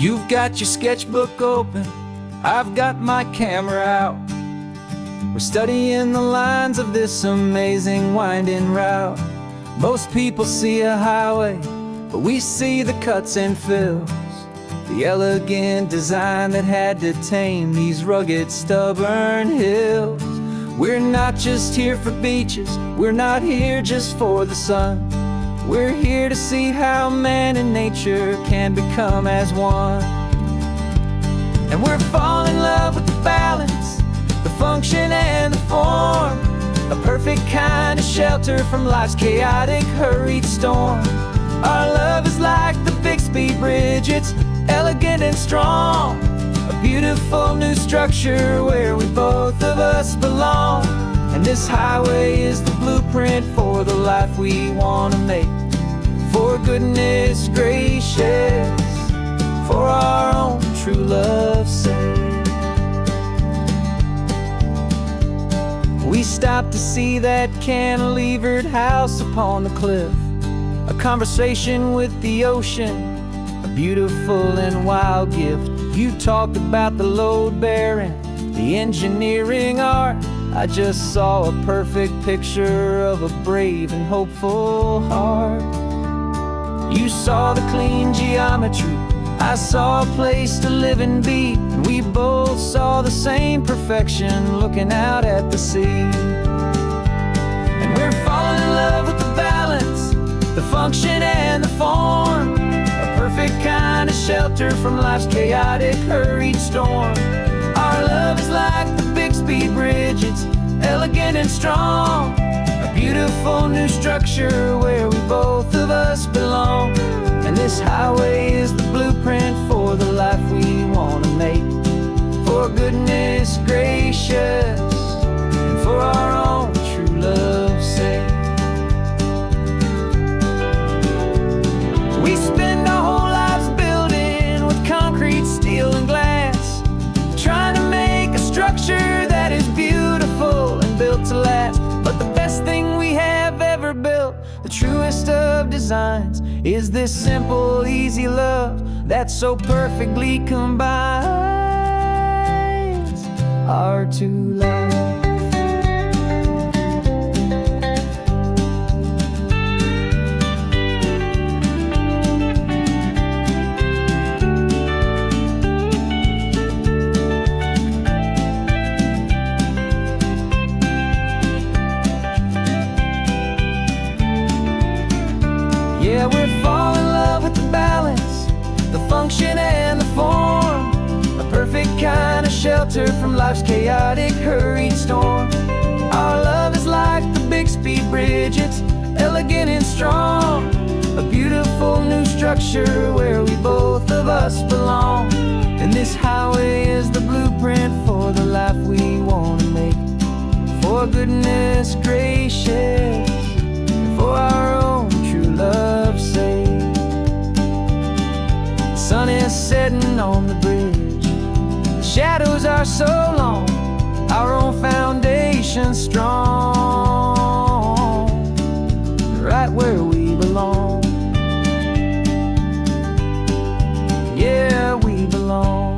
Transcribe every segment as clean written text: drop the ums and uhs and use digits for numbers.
You've got your sketchbook open, I've got my camera out. We're studying the lines of this amazing winding route. Most people see a highway, but we see the cuts and fills, the elegant design that had to tame these rugged, stubborn hills. We're not just here for beaches, we're not here just for the sun. We're here to see how man and nature can become as one. And we're falling in love with the balance, the function and the form, a perfect kind of shelter from life's chaotic, hurried storm. Our love is like the Bixby Bridge, it's elegant and strong, a beautiful new structure where we both of us belong. And this highway is the blueprint for the life we want to make. For goodness gracious, for our own true love's sake. We stopped to see that cantilevered house upon the cliff, a conversation with the ocean, a beautiful and wild gift. You talked about the load bearing, the engineering art. I just saw a perfect picture of a brave and hopeful heart. You saw the clean geometry, I saw a place to live and be, and we both saw the same perfection looking out at the sea. And we're falling in love with the balance, the function and the form, a perfect kind of shelter from life's chaotic, hurried storm. Our love is like the Bixby Bridge, it's elegant and strong, a beautiful new structure where we both of us belong. And this highway is the blueprint for the life we want to make. For goodness gracious, and for our own true love's sake. We spend our whole lives building with concrete, steel and glass, trying to make a structure that is beautiful and built to last. But the best thing we have ever built, the truest of designs, is this simple, easy love that so perfectly combines our two lives. Yeah, we're falling in love with the balance, the function and the form, a perfect kind of shelter from life's chaotic, hurried storm. Our love is like the Bixby Bridge, it's elegant and strong, a beautiful new structure where we both of us belong. And this highway is the blueprint for the life we want to make. For goodness gracious, and for our own true love's sake. The sun is setting on the bridge, the shadows are so long, our own foundation strong, right where we belong. Yeah, we belong.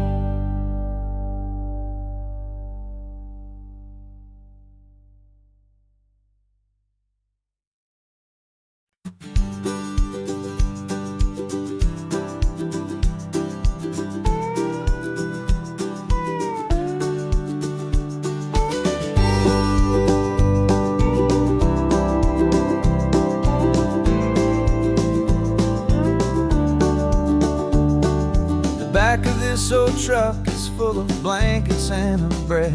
Back of this old truck is full of blankets and a bread.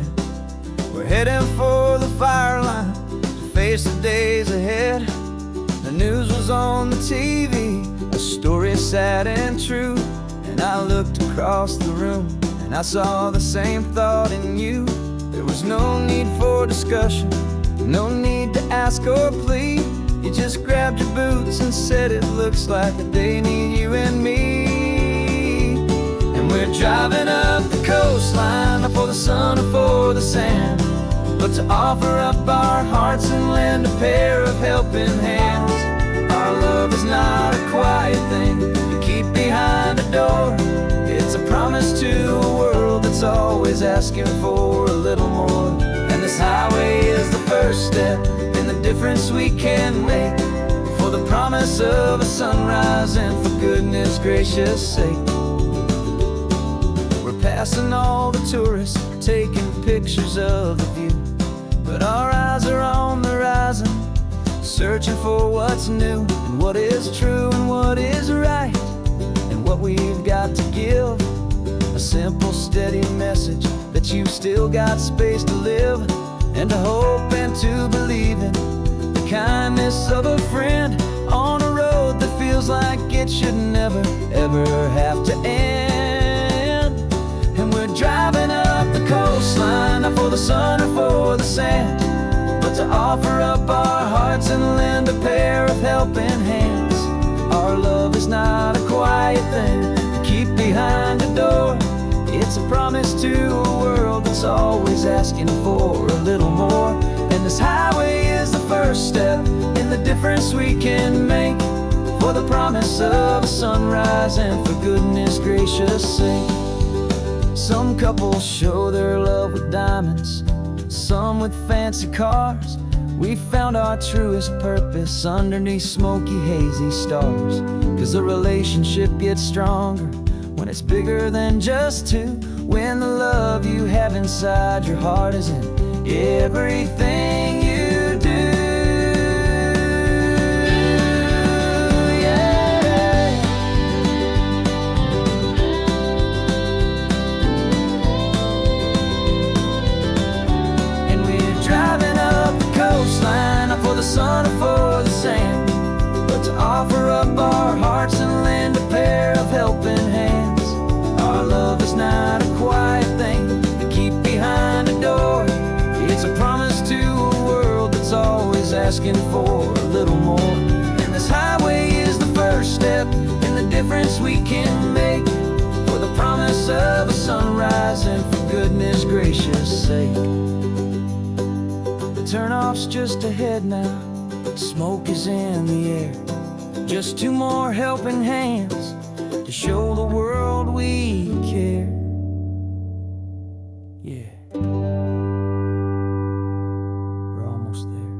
We're heading for the fire line to face the days ahead. The news was on the TV, a story sad and true. And I looked across the room and I saw the same thought in you. There was no need for discussion, no need to ask or plead. You just grabbed your boots and said it looks like a day need you and me. We're driving up the coastline, not for the sun or for the sand, but to offer up our hearts and lend a pair of helping hands. Our love is not a quiet thing you keep behind a door. It's always asking for a little more. And this highway is the first step in the difference we can make, for the promise of a sunrise and for goodness gracious sake. We're passing all the tourists, taking pictures of the view, but our eyes are on the horizon, searching for what's new and what is true and what is right, and what we've got to give. A simple, steady message that you've still got space to live, and to hope and to believe in the kindness of a friend on a road that feels like it should never, ever have to end. And we're driving up the coastline, not for the sun or for the sand, but to offer up our hearts and lend a pair of helping hands. Our love is not a quiet thing to keep behind a door. It's a promise to a world that's always asking for a little more. And this highway is the first step in the difference we can make, for the promise of a sunrise and for goodness gracious sake. Some couples show their love with diamonds, some with fancy cars. We found our truest purpose underneath smoky, hazy stars. 'Cause a relationship gets stronger when it's bigger than just two, when the love you have inside your heart is in everything you do. Yeah. And we're driving up the coastline, not for the sun or for the sand, but to offer up our hearts and lend a pair of helping hands. Our love is not a quiet thing to keep behind a door. It's a promise to a world that's always asking for a little more. And this highway is the first step in the difference we can make, for the promise of a sunrise and for goodness gracious sake. The turnoff's just ahead now, smoke is in the air. Just two more helping hands to show the world we care. Yeah, we're almost there.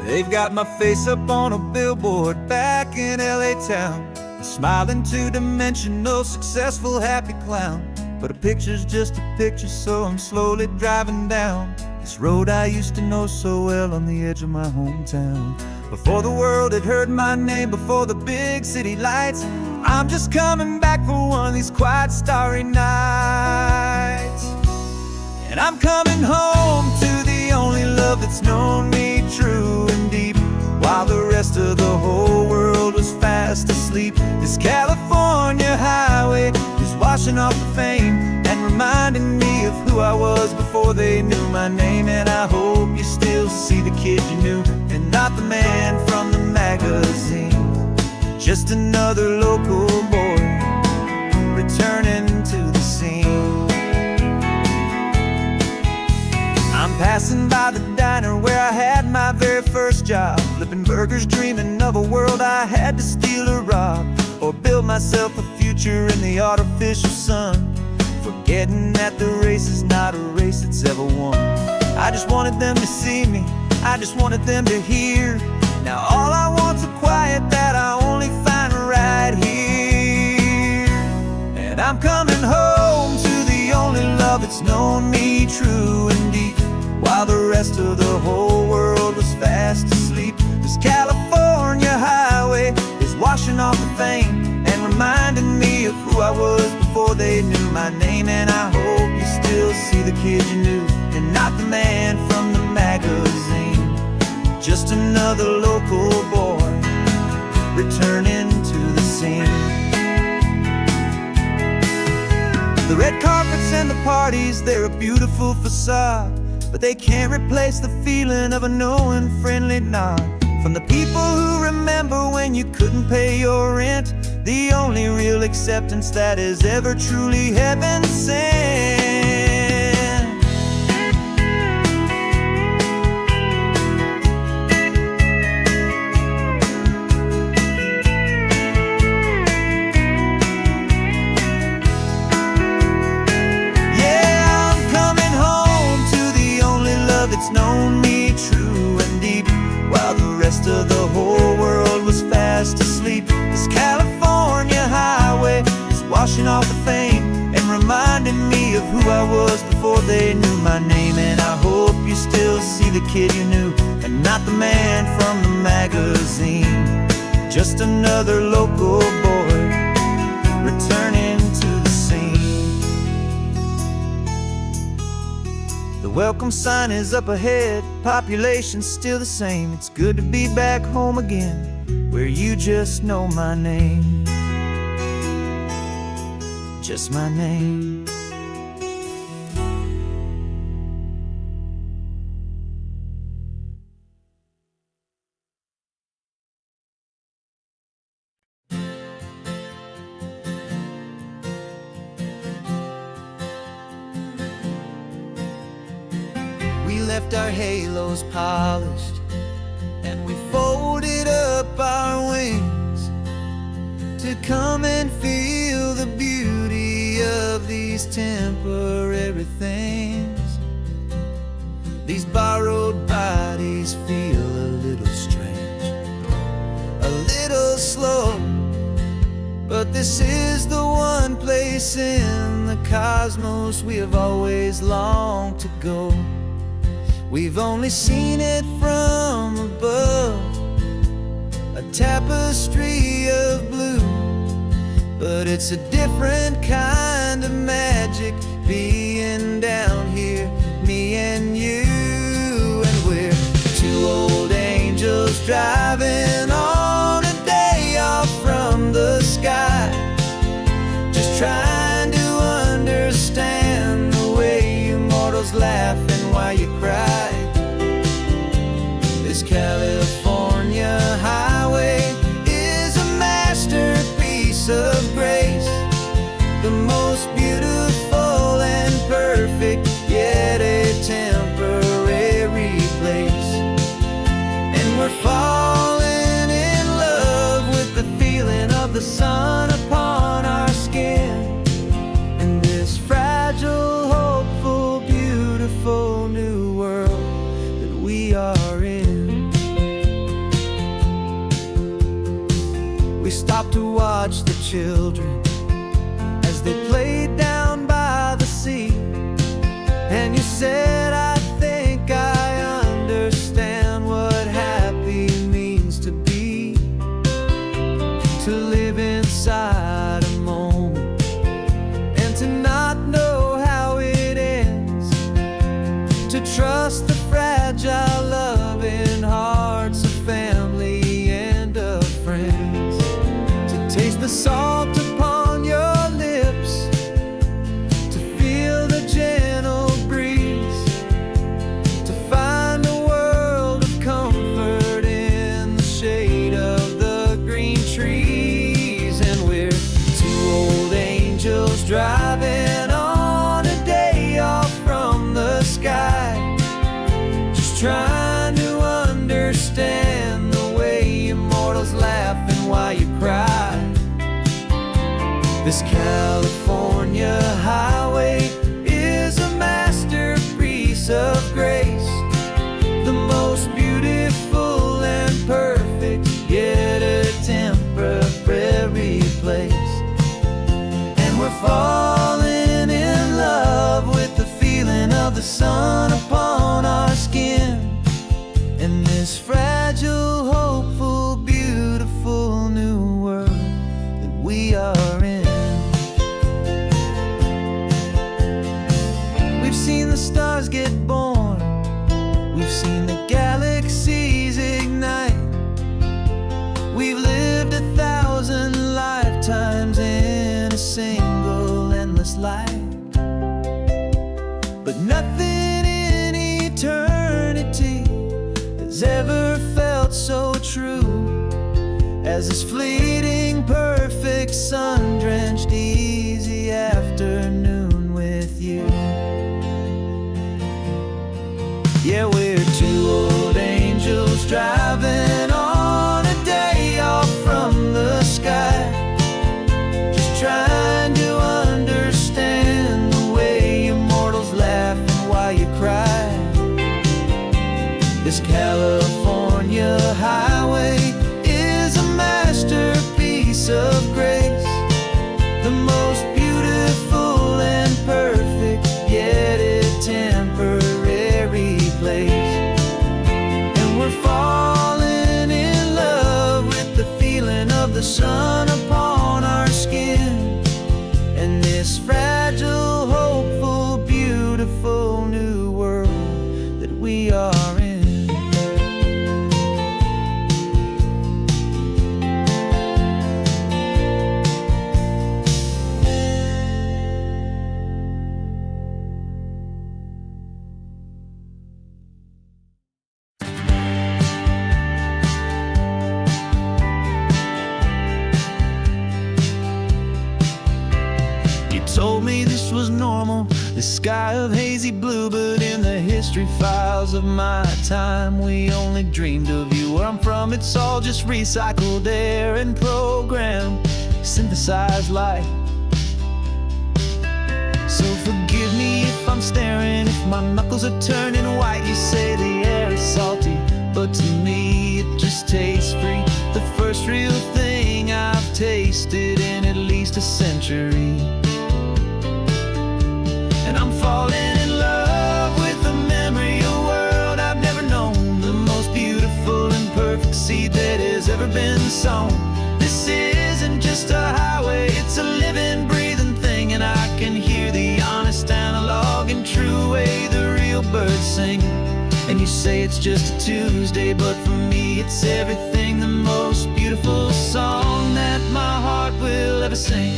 They've got my face up on a billboard back in LA town, a smiling two-dimensional, successful, happy clown. But a picture's just a picture, so I'm slowly driving down this road I used to know so well on the edge of my hometown. Before the world had heard my name, before the big city lights, I'm just coming back for one of these quiet, starry nights. And I'm coming home to the only love that's known me true and deep, while the rest of the whole world was fast asleep. This California highway is washing off the fame and reminding me of who I was before they knew my name. And I hope you still see the kid you knew, and not the man from the magazine. Just another local boy returning to the scene. I'm passing by the diner where I had my very first job, flipping burgers, dreaming of a world I had to steal or rob, or build myself a future in the artificial sun, forgetting that the race is not a race that's ever won. I just wanted them to see me, I just wanted them to hear. Now all I want's a quiet that I only find right here. And I'm coming home to the only love that's known me true and deep, while the rest of the whole world was fast asleep. This California highway is washing off the fame and reminding me of who I was before they knew my name. And I hope you still see the kid you knew, and not the man from the magazine. Just another local boy returning to the scene. The red carpets and the parties, they're a beautiful facade, but they can't replace the feeling of a knowing, friendly nod from the people who remember when you couldn't pay your rent, the only real acceptance that is ever truly heaven sent. Yeah, I'm coming home to the only love that's known me true and deep, while the rest of the whole world was fast asleep. This California highway is washing off the fame and reminding me of who I was before they knew my name. And I hope you still see the kid you knew, and not the man from the magazine. Just another local boy returning to the scene. The welcome sign is up ahead, population's still the same. It's good to be back home again, where you just know my name. Just my name. We left our halos polished, and we folded up our wings to come and feel the beauty of these temporary things. These borrowed bodies feel a little strange, a little slow, but this is the one place in the cosmos we have always longed to go. We've only seen it from above, a tapestry of blue, but it's a different kind of magic being down here, me and you. And we're two old angels driving on a day off from the sky, just trying to understand the way you mortals laugh and why you cry. This California highway is a masterpiece of grace, the most beautiful and perfect, yet a temporary place. And we're falling in love with the feeling of the sun upon our skin, in this fragile, hopeful, beautiful new world that we are in. We stopped to watch the children as they played down by the sea, and you said, I think I understand what happy means to be, to live inside a moment and to not know how it ends, to trust the fragile loving hearts of family and of friends, to taste the salt upon your lips, to feel the gentle breeze, to find a world of comfort in the shade of the green trees. And we're two old angels driving on a day off from the sky, just trying to understand the way you mortals laugh and why you cry. This California highway is a masterpiece of grace, the most beautiful and perfect, yet a temporary place. And we're falling in love with the feeling of the sun upon our skin, in this fragile, hopeful, beautiful new world that we are in. We've seen the stars get born, we've seen the galaxies ignite, we've lived 1,000 lifetimes in a single endless life. But nothing in eternity has ever felt so true as this fleeting, perfect perfect sun-drenched easy afternoon with you. Yeah, we're two old angels driving on a day off from the sky, just trying to understand the way you mortals laugh and why you cry. This California highway is a masterpiece of grace, the most beautiful and perfect, yet a temporary place. And we're falling in love with the feeling of the sun upon our skin, and this fragile, hopeful, beautiful new world that we are in. Told me this was normal, the sky of hazy blue, but in the history files of my time, we only dreamed of you. Where I'm from, it's all just recycled air and programmed, synthesized light. So forgive me if I'm staring, if my knuckles are turning white. You say the air is salty, but to me it just tastes free. The first real thing I've tasted in at least a century. And I'm falling in love with the memory of a world I've never known, the most beautiful and perfect seed that has ever been sown. This isn't just a highway, it's a living, breathing thing, and I can hear the honest, analog, and true way the real birds sing. And you say it's just a Tuesday, but for me it's everything, the most beautiful song that my heart will ever sing.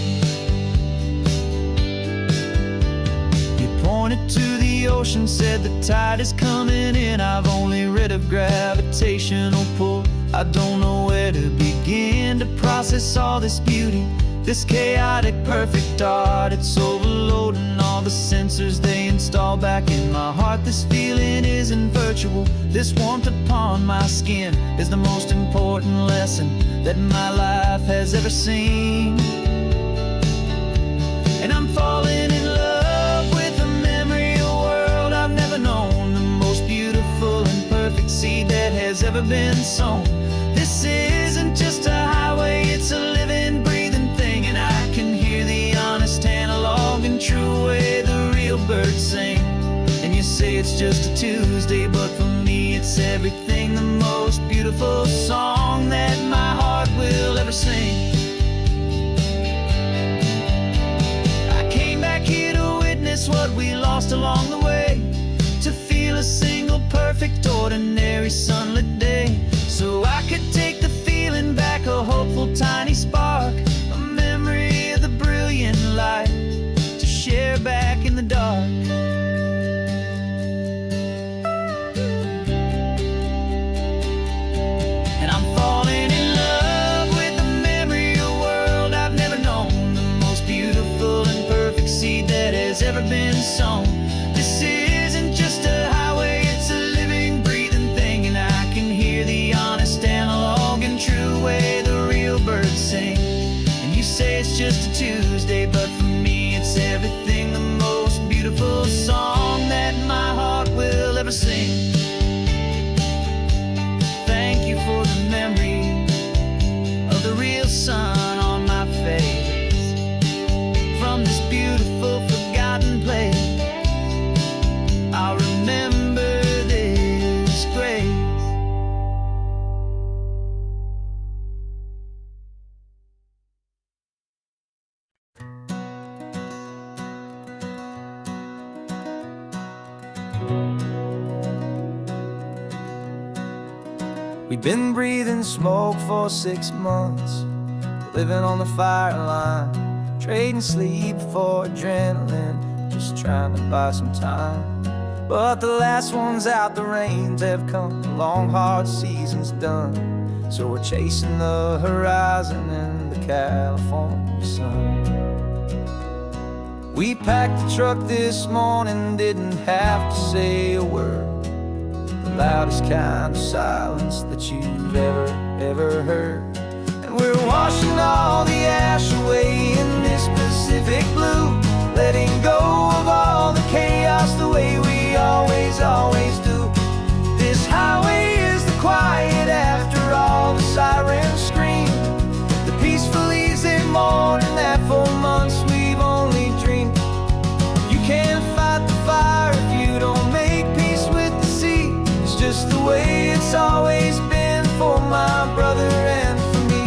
Pointed to the ocean, said the tide is coming in. I've only read of gravitational pull. I don't know where to begin to process all this beauty, this chaotic, perfect art. It's overloading all the sensors they install back in my heart. This feeling isn't virtual. This warmth upon my skin is the most important lesson that my life has ever seen. And I'm falling in love with a memory of a world I've never known, the most beautiful and perfect seed that has ever been sown. This isn't just a highway, it's a living, breathing thing, and I can hear the honest, analog, and true way the real birds sing. And you say it's just a Tuesday, but for me it's everything, the most beautiful song that my heart will ever sing. What we lost along the way, to feel a single perfect ordinary sunlit day, so I could take the feeling back, a hopeful tiny spark, a memory of the brilliant light to share back in the dark. And I'm falling in love with the memory of a world I've never known, the most beautiful and perfect seed that has ever been sown. This isn't just a highway, it's a living, breathing thing, and I can hear the honest, analog, and true way the real birds sing. And you say it's just a Tuesday, but for me it's everything, the most beautiful song that my heart will ever sing. Thank you for the memory of the real sun on my face, from this beautiful forgotten place. I'll remember this grace. We've been breathing smoke for 6 months, living on the fire line, trading sleep for adrenaline, just trying to buy some time. But the last one's out, the rains have come, the long hard season's done. So we're chasing the horizon in the California sun. We packed the truck this morning, didn't have to say a word. The loudest kind of silence that you've ever heard. And we're washing all the ash away in this Pacific blue, letting go of all the chaos the way we always do. This highway is the quiet after all the sirens scream, the peaceful easy morning that for months we've only dreamed. You can't fight the fire if you don't make peace with the sea. It's just the way it's always been for my brother and for me.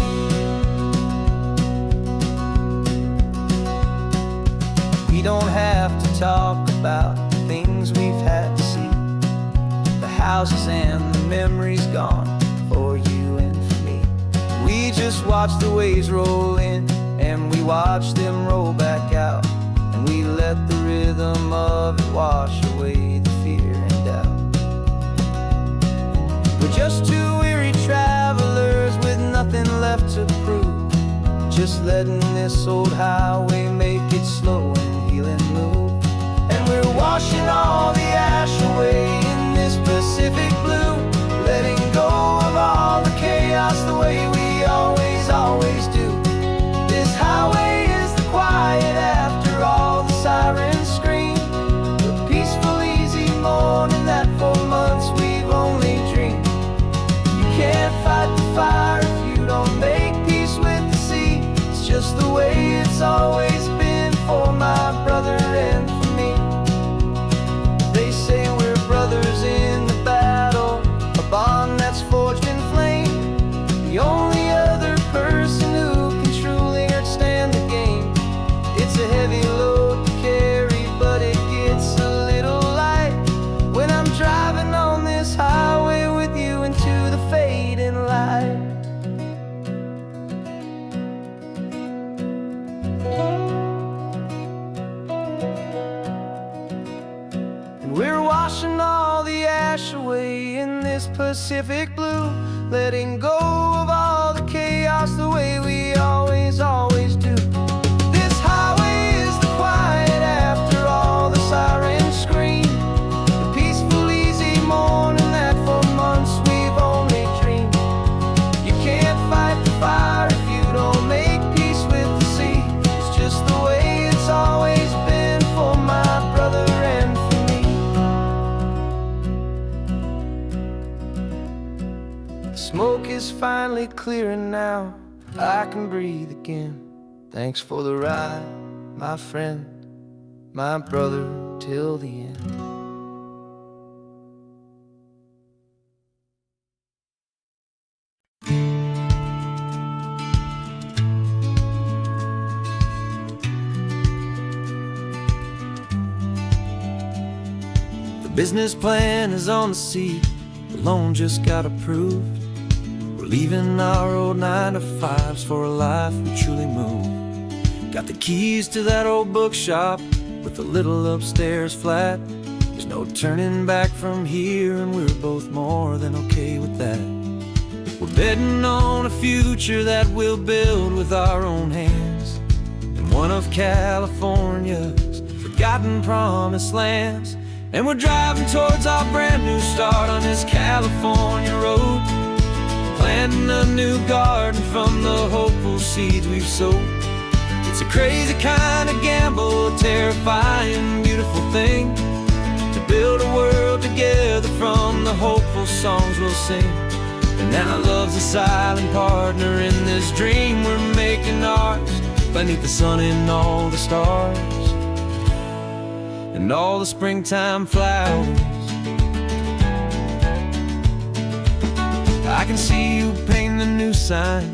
We don't have to talk about the things we've had to see, the houses and the memories gone for you and for me. We just watch the waves roll in and we watch them roll back out, and we let the rhythm of it wash away the fear and doubt. We're just two weary travelers with nothing left to prove, just letting this old highway make it slow and healing move. And we're washing all the ash away in this Pacific blue, letting go of all the chaos the way we always do. This highway is the quiet after all the sirens scream, the peaceful easy morning that for months we've only dreamed. You can't fight the fire if you don't make peace with the sea. It's just the way it's always been for my brother and for me. They say we're brothers in the battle, a bond that's forged in flame. The only other person who can truly stand the game. It's a heavy load to carry, but it gets a little light when I'm driving on this highway with you into the fading light. And we're washing all the ash away in this Pacific blue, letting go of all the chaos the way we always do. This highway is the quiet after all the sirens scream, the peaceful easy morning that for months we've only dreamed. You can't fight the fire if you don't make peace with the sea. It's just the way it's always been for my brother and for me. The smoke is finally clearing now, I can breathe again. Thanks for the ride, my friend, my brother till the end. The business plan is on the seat, the loan just got approved. We're leaving our old 9-to-5s for a life we truly move. Got the keys to that old bookshop with a little upstairs flat. There's no turning back from here, and we're both more than okay with that. We're betting on a future that we'll build with our own hands, in one of California's forgotten promised lands. And we're driving towards our brand new start on this California road, planting a new garden from the hopeful seeds we've sowed. It's a crazy kind of gamble, a terrifying, beautiful thing, to build a world together from the hopeful songs we'll sing. And now love's a silent partner in this dream we're making ours, beneath the sun and all the stars and all the springtime flowers. I can see you painting the new sign,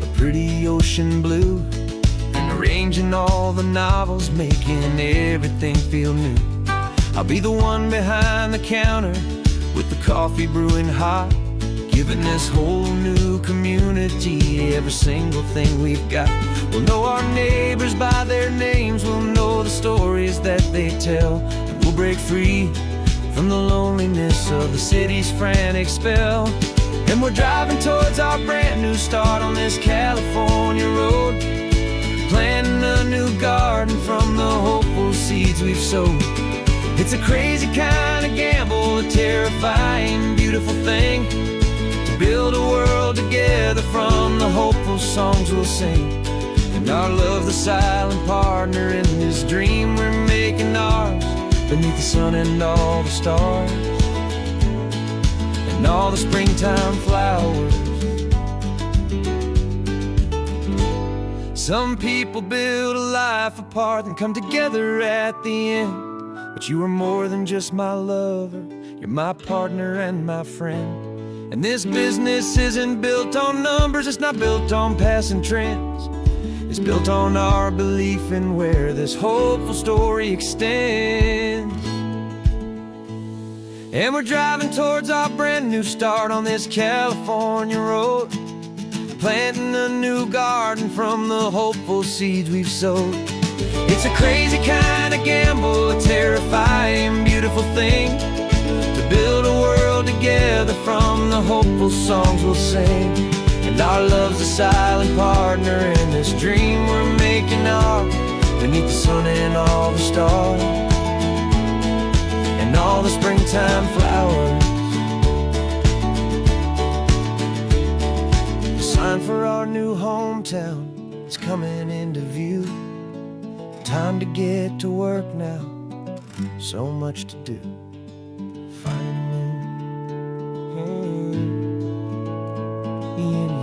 a pretty ocean blue, and arranging all the novels, making everything feel new. I'll be the one behind the counter with the coffee brewing hot, giving this whole new community every single thing we've got. We'll know our neighbors by their names, we'll know the stories that they tell, and we'll break free from the loneliness of the city's frantic spell. And we're driving towards our brand new start on this California road, planting a new garden from the hopeful seeds we've sowed. It's a crazy kind of gamble, a terrifying, beautiful thing, to build a world together from the hopeful songs we'll sing. And our love, the silent partner in this dream we're making ours, beneath the sun and all the stars, and all the springtime flowers. Some people build a life apart and come together at the end, but you are more than just my lover, you're my partner and my friend. And this business isn't built on numbers, it's not built on passing trends. It's built on our belief in where this hopeful story extends. And we're driving towards our brand new start on this California road, planting a new garden from the hopeful seeds we've sowed. It's a crazy kind of gamble, a terrifying, beautiful thing, to build a world together from the hopeful songs we'll sing. And our love's a silent partner in this dream we're making ours, beneath the sun and all the stars, and all the springtime flowers. The sign for our new hometown is coming into view. Time to get to work now, so much to do. Finding me in you.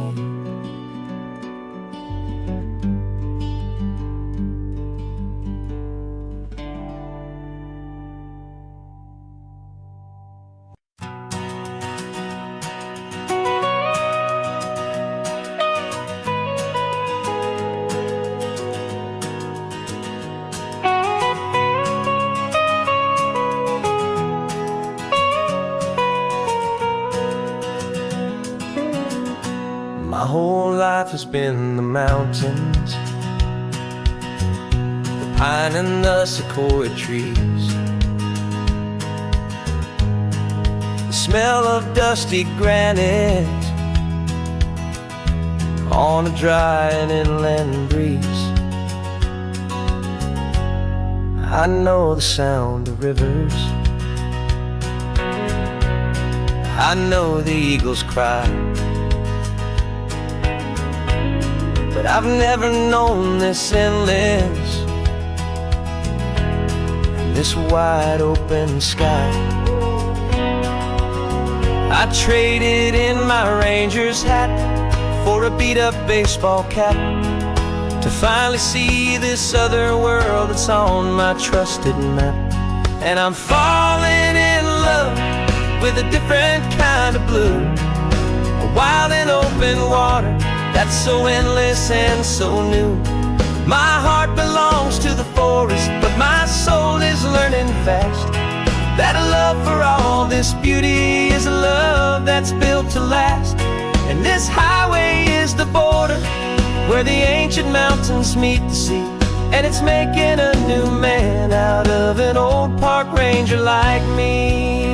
My whole life has been the mountains, the pine and the sequoia trees, the smell of dusty granite on a dry and inland breeze. I know the sound of rivers, I know the eagles cry, but I've never known this endless and this wide open sky. I traded in my Ranger's hat for a beat-up baseball cap, to finally see this other world that's on my trusted map. And I'm falling in love with a different kind of blue, a wild and open water that's so endless and so new. My heart belongs to the forest, but my soul is learning fast that a love for all this beauty is a love that's built to last. And this highway is the border where the ancient mountains meet the sea, and it's making a new man out of an old park ranger like me.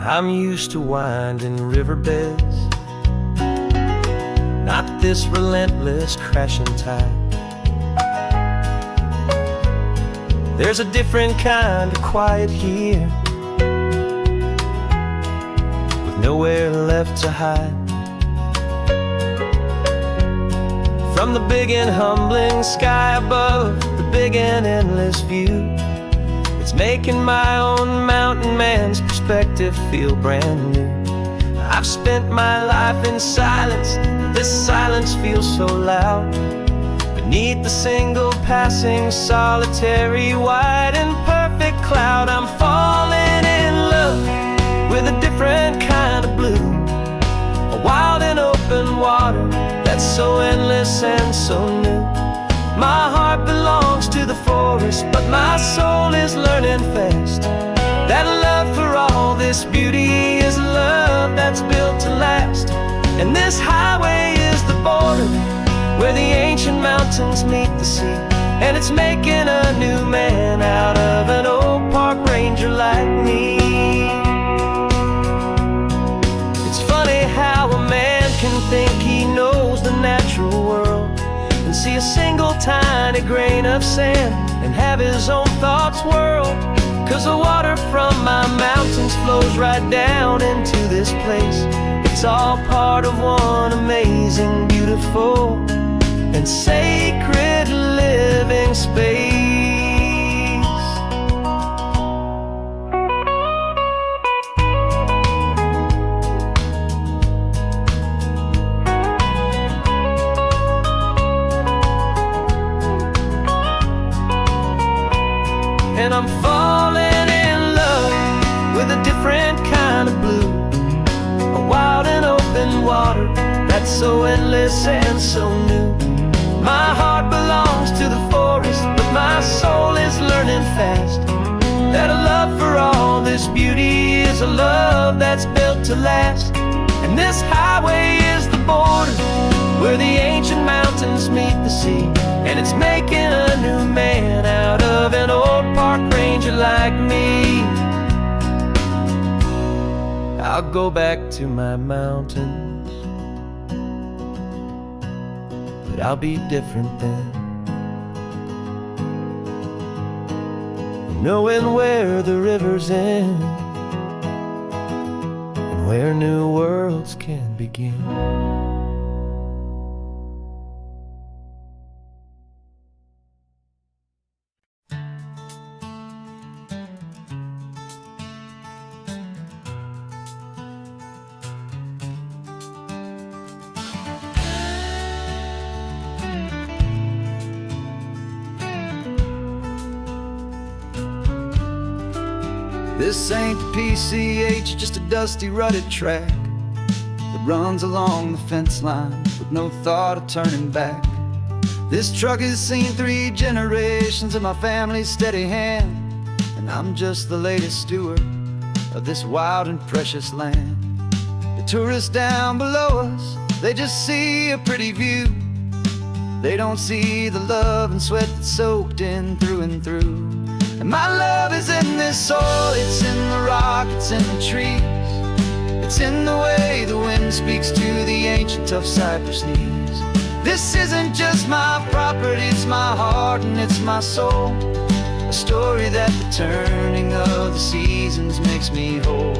I'm used to winding riverbeds, not this relentless crashing tide. There's a different kind of quiet here, with nowhere left to hide. From the big and humbling sky above, the big and endless view, it's making my own mountain man's perspective feel brand new. I've spent my life in silence, this silence feels so loud. Beneath the single passing solitary white and perfect cloud, I'm falling in love with a different kind of blue, a wild and open water that's so endless and so new. My heart belongs to the forest, but my soul is learning fast that love for all this beauty is love that's built to last. And this highway is the border where the ancient mountains meet the sea, and it's making a new man out of an old park ranger like me. single tiny grain of sand and have his own thoughts whirl. 'Cause the water from my mountains flows right down into this place. It's all part of one amazing, beautiful, and sacred living space. And I'm falling in love with a different kind of blue, a wild and open water that's so endless and so new. My heart belongs to the forest, but my soul is learning fast that a love for all this beauty is a love that's built to last. And this highway is the border where the ancient mountains meet the sea, and it's making a new man out of an old park ranger like me. I'll go back to my mountains, but I'll be different then, knowing where the rivers end and where new worlds can begin. This ain't the PCH, just a dusty, rutted track that runs along the fence line with no thought of turning back. This truck has seen 3 generations of my family's steady hand, and I'm just the latest steward of this wild and precious land. The tourists down below us, they just see a pretty view. They don't see the love and sweat that's soaked in through and through. And my love is in this soil, it's in the rock, it's in the trees. It's in the way the wind speaks to the ancient tough cypress knees. This isn't just my property, it's my heart and it's my soul. A story that the turning of the seasons makes me whole.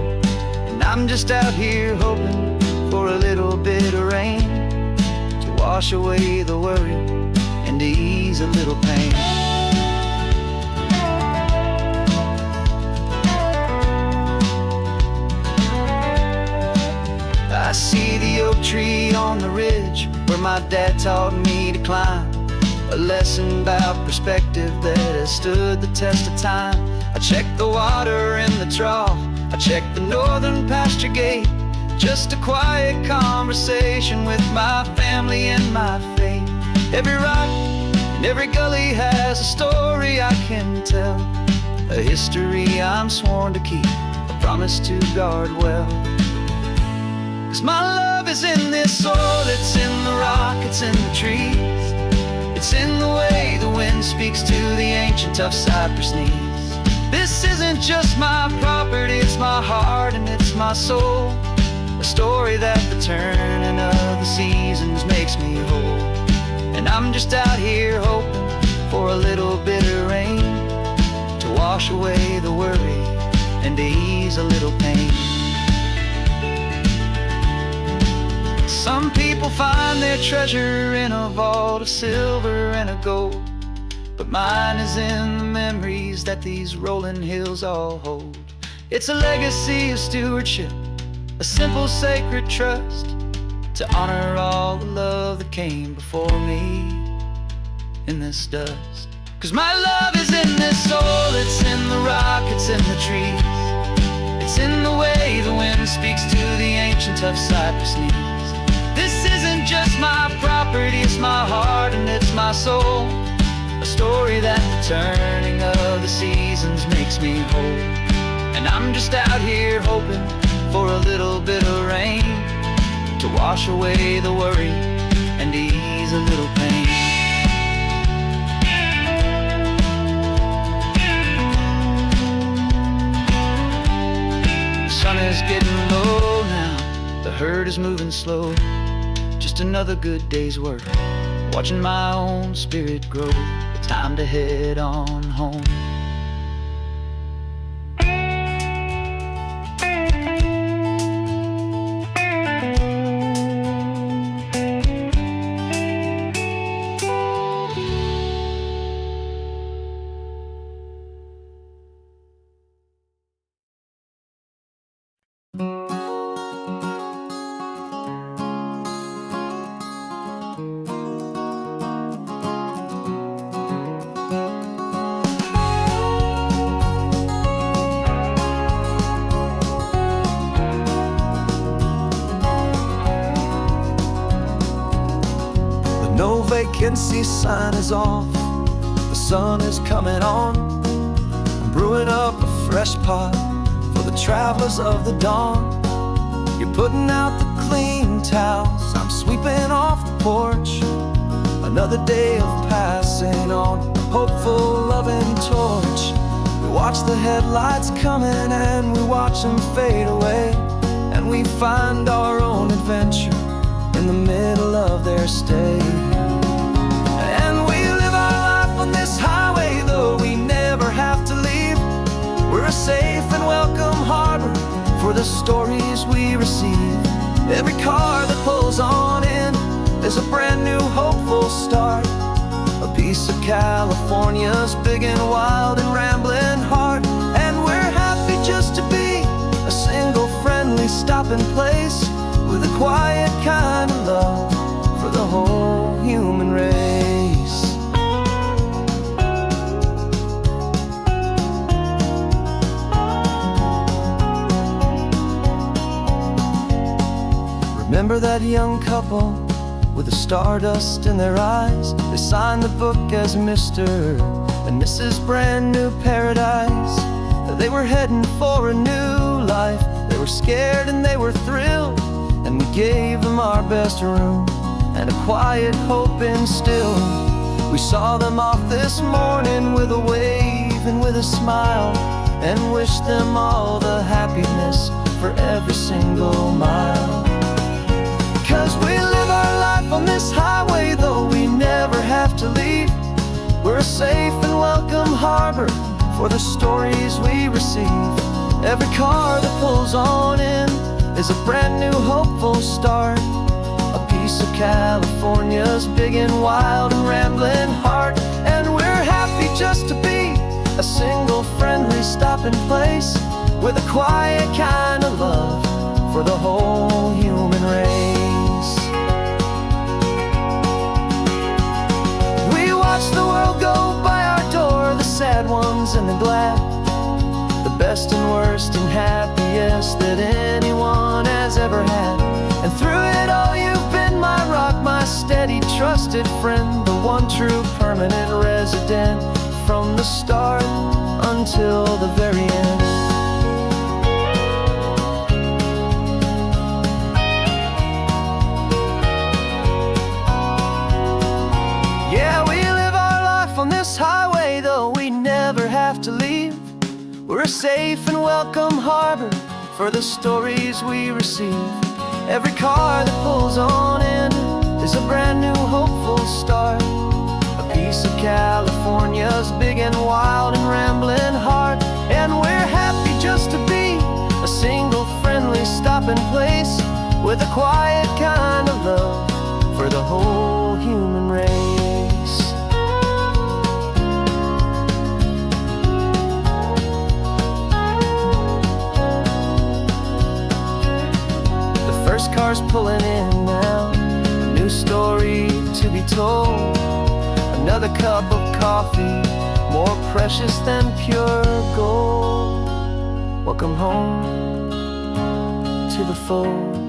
And I'm just out here hoping for a little bit of rain to wash away the worry and to ease a little pain. I see the oak tree on the ridge where my dad taught me to climb, a lesson about perspective that has stood the test of time. I check the water in the trough, I check the northern pasture gate, just a quiet conversation with my family and my faith. Every rock and every gully has a story I can tell, a history I'm sworn to keep, a promise to guard well. 'Cause my love is in this soil, it's in the rock, it's in the trees. It's in the way the wind speaks to the ancient tough cypress knees. This isn't just my property, it's my heart and it's my soul. A story that the turning of the seasons makes me whole. And I'm just out here hoping for a little bit of rain to wash away the worry and to ease a little pain. Some people find their treasure in a vault of silver and of gold, but mine is in the memories that these rolling hills all hold. It's a legacy of stewardship, a simple sacred trust, to honor all the love that came before me in this dust. 'Cause my love is in this soul, it's in the rock, it's in the trees. It's in the way the wind speaks to the ancient tough cypress knees. This isn't just my property, it's my heart and it's my soul. A story that the turning of the seasons makes me whole. And I'm just out here hoping for a little bit of rain to wash away the worry and ease a little pain. The sun is getting low now, the herd is moving slow. Just another good day's work, watching my own spirit grow. It's time to head on home. No vacancy sign is off, the sun is coming on. I'm brewing up a fresh pot for the travelers of the dawn. You're putting out the clean towels, I'm sweeping off the porch. Another day of passing on a hopeful, loving torch. We watch the headlights coming and we watch them fade away, and we find our own adventure in the middle of their stay. And we live our life on this highway, though we never have to leave. We're a safe and welcome harbor for the stories we receive. Every car that pulls on in is a brand new hopeful start, a piece of California's big and wild and rambling heart. And we're happy just to be a single friendly stopping place, with a quiet kind of love for the whole human race. Remember that young couple with the stardust in their eyes? They signed the book as Mr. and Mrs. Brand New Paradise. They were heading for a new life. They were scared and they were thrilled, and we gave them our best room and a quiet hope instilled. We saw them off this morning with a wave and with a smile, and wished them all the happiness for every single mile. 'Cause we live our life on this highway, though we never have to leave. We're a safe and welcome harbor for the stories we receive. Every car that pulls on in is a brand new hopeful start, a piece of California's big and wild and rambling heart. And we're happy just to be a single friendly stopping place, with a quiet kind of love for the whole human race. We watch the world go by our door, the sad ones and the glad, the best and worst and happiest that anyone has ever had. And through it all you've been my rock, my steady trusted friend, the one true permanent resident, from the start until the very end. Yeah, we live our life on this highway, though we never have to leave. We're a safe and welcome harbor for the stories we receive. Every car that pulls on in is a brand new hopeful start, a piece of California's big and wild and rambling heart. And we're happy just to be a single friendly stopping place, with a quiet kind of love for the whole human race. First car's pulling in now, a new story to be told. Another cup of coffee, more precious than pure gold. Welcome home to the fold.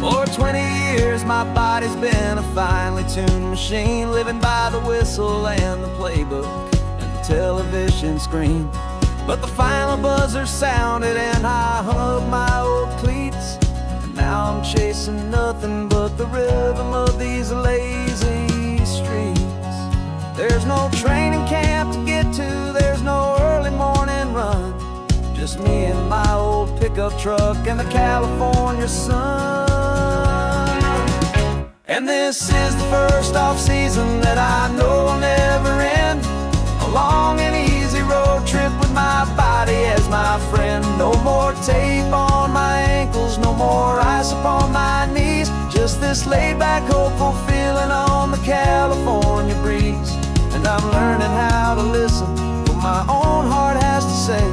For 20 years my body's been a finely tuned machine, living by the whistle and the playbook and the television screen. But the final buzzer sounded and I hung up my old cleats, and now I'm chasing nothing but the rhythm of these lazy streets. There's no training camp to get to, there's no early morning run, just me and my old pickup truck and the California sun. And this is the first off-season that I know will never end, a long and easy road trip with my body as my friend. No more tape on my ankles, no more ice upon my knees, just this laid-back, hopeful feeling on the California breeze. And I'm learning how to listen what my own heart has to say,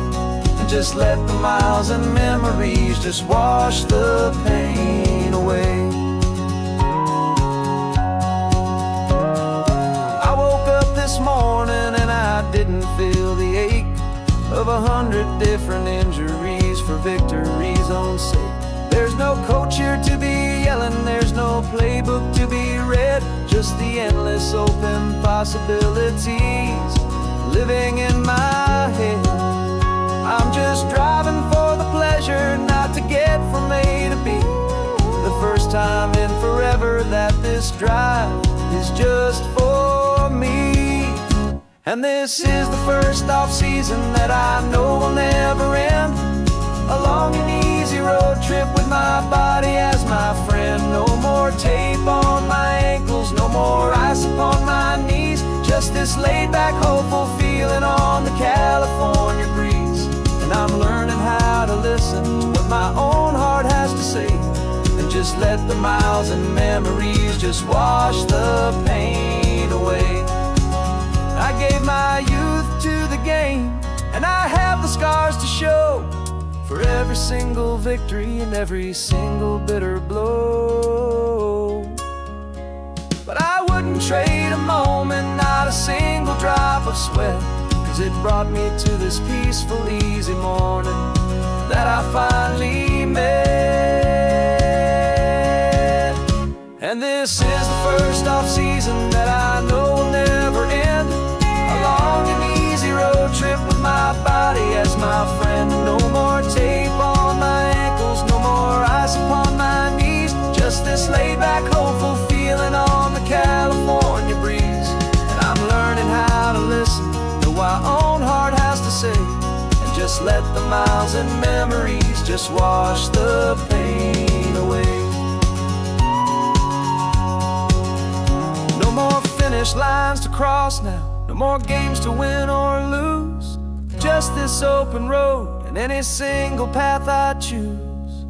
and just let the miles and memories just wash the pain away. I woke up this morning and I didn't feel the ache of 100 different injuries for victory's own sake. There's no coach here to be yelling, there's no playbook to be read, just the endless open possibilities living in my head. I'm just driving for the pleasure, not to get from A to B. The first time in forever that this drive is just for me. And this is the first off-season that I know will never end, a long and easy road trip with my body as my friend. No more tape on my ankles, no more ice upon my knees, just this laid-back, hopeful feeling on the California breeze. And I'm learning how to listen to what my own heart has to say, and just let the miles and memories just wash the pain away. I gave my youth to the game, and I have the scars to show for every single victory and every single bitter blow. But I wouldn't trade a moment, not a single drop of sweat, 'cause it brought me to this peaceful, easy morning that I finally met. And this is the first off-season that I know will never end, a long and easy road trip with my body as my friend. No more tape on my ankles, no more ice upon my knees, just this laid-back, hopeful feeling on the California breeze. And I'm learning how to listen to what my own heart has to say, and just let the miles and memories just wash the pain away. No more finish lines to cross now, no more games to win or lose, just this open road and any single path I choose,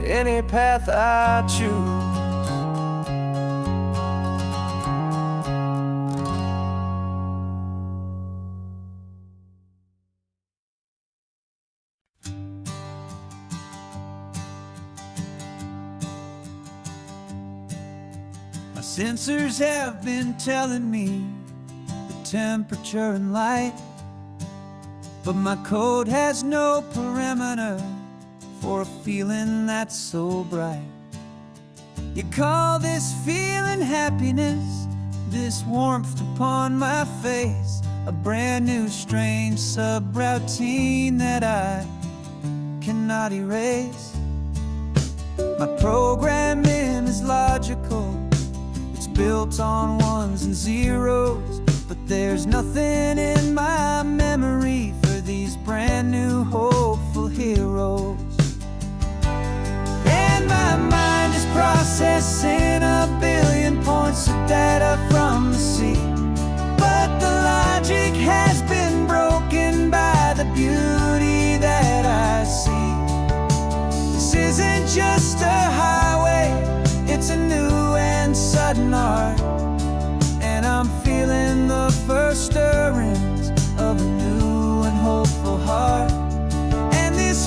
any path I choose. My sensors have been telling me the temperature and light, but my code has no perimeter for a feeling that's so bright. You call this feeling happiness, this warmth upon my face, a brand new strange subroutine that I cannot erase. My programming is logical, it's built on ones and zeros, but there's nothing in my memory for these brand new hopeful heroes. And my mind is processing a billion points of data from the sea, but the logic has been broken by the beauty that I see. This isn't just a highway, it's a new and sudden art, and I'm feeling the first stirrings of a new and hopeful heart. And this